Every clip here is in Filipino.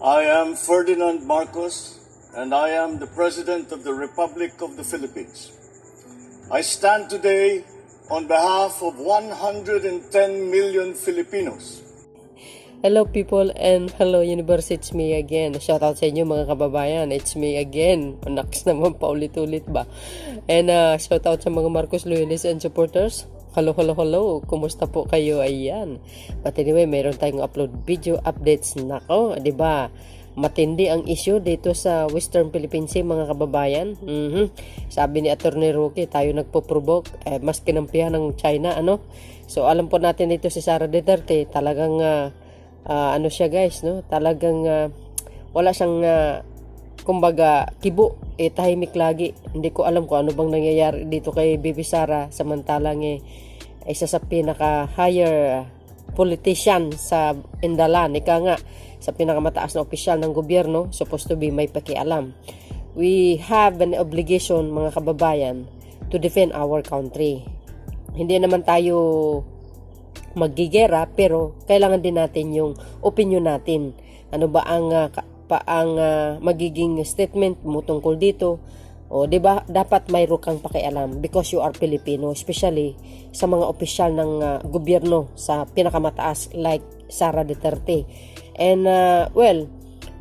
I am Ferdinand Marcos, and I am the President of the Republic of the Philippines. I stand today on behalf of 110 million Filipinos. Hello people and hello universe, it's me again. Shoutout sa inyo mga kababayan, it's me again. Naks naman paulit-ulit ba? And shoutout sa mga Marcos loyalists and supporters. Hello, kumusta po kayo? Ayan. But anyway, meron tayong upload video updates. Nako, di ba? Matindi ang issue dito sa Western Philippine Sea mga kababayan. Sabi ni Attorney Roque, tayo nagpo-provoke, mas kinampihan ng China, ano? So alam po natin dito si Sara Duterte, talagang ano siya guys, no? Talagang wala siyang kumbaga kibo, tahimik lagi. Hindi ko alam kung ano bang nangyayari dito kay Bibi Sara, samantalang isa sa pinaka higher politician sa Indalan, ika nga sa pinakamataas na opisyal ng gobyerno, supposed to be may pakialam. We have an obligation mga kababayan to defend our country. Hindi naman tayo maggigera, pero kailangan din natin yung opinion natin. Ano ba ang magiging statement mo tungkol dito? O di ba dapat mayroon kang pakialam because you are Filipino, especially sa mga opisyal ng gobyerno sa pinakamataas like Sara Duterte. And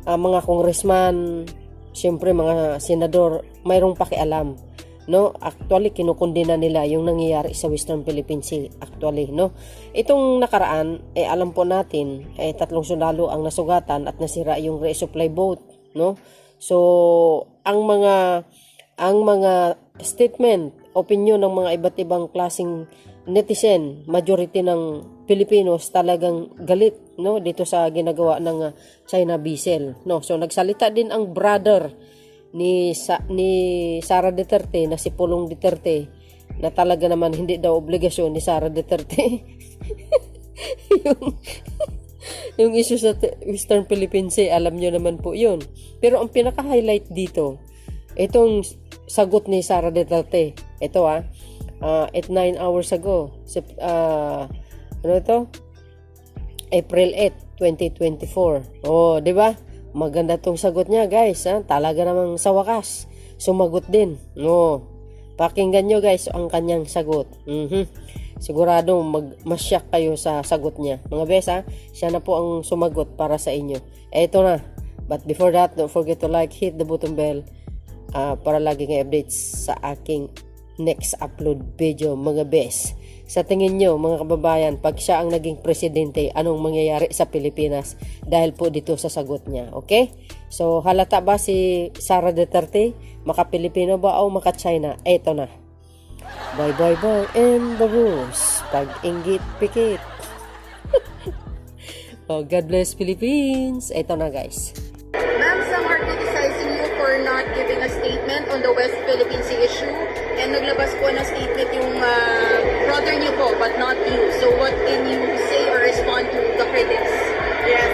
mga congressman, siyempre mga senador, mayroong pakialam, no? Actually kinukundina nila yung nangyayari sa Western Philippine Sea actually, no? Itong nakaraan alam po natin 3 sundalo ang nasugatan at nasira yung resupply boat, no? So ang mga statement, opinion ng mga iba't ibang klaseng netizen, majority ng Pilipinos talagang galit, no, dito sa ginagawa ng China vessel, no? So nagsalita din ang brother ni Sara Duterte na si Pulong Duterte na talaga naman hindi daw obligasyon ni Sara Duterte yung issue sa Western Philippine Sea, alam nyo naman po yun. Pero ang pinaka-highlight dito, itong sagot ni Sara Duterte. Ito 9 hours ago. Ano ito? April 8, 2024. Oh, di ba? Maganda tong sagot niya, guys. Talaga namang sa wakas sumagot din. No. Pakinggan nyo, guys, ang kanyang sagot. Sigurado masyak kayo sa sagot niya. Mga bes, siya na po ang sumagot para sa inyo. Ito na. But before that, don't forget to like, hit the button bell para laging updates sa aking next upload video, mga bes. Sa tingin nyo, mga kababayan, pag siya ang naging presidente, anong mangyayari sa Pilipinas dahil po dito sa sagot niya, okay? So, halata ba si Sara Duterte? Maka-Pilipino ba o maka-China? Eto na. Bye and bagus. Pag-inggit, pikit. Oh, God bless Philippines. Eto na, guys. Ma'am, some are criticizing you for not giving a statement on the West Philippine Sea issue. And naglabas po ng statement yung brother niyo po, but not you. So what can you say or respond to the critics? Yes,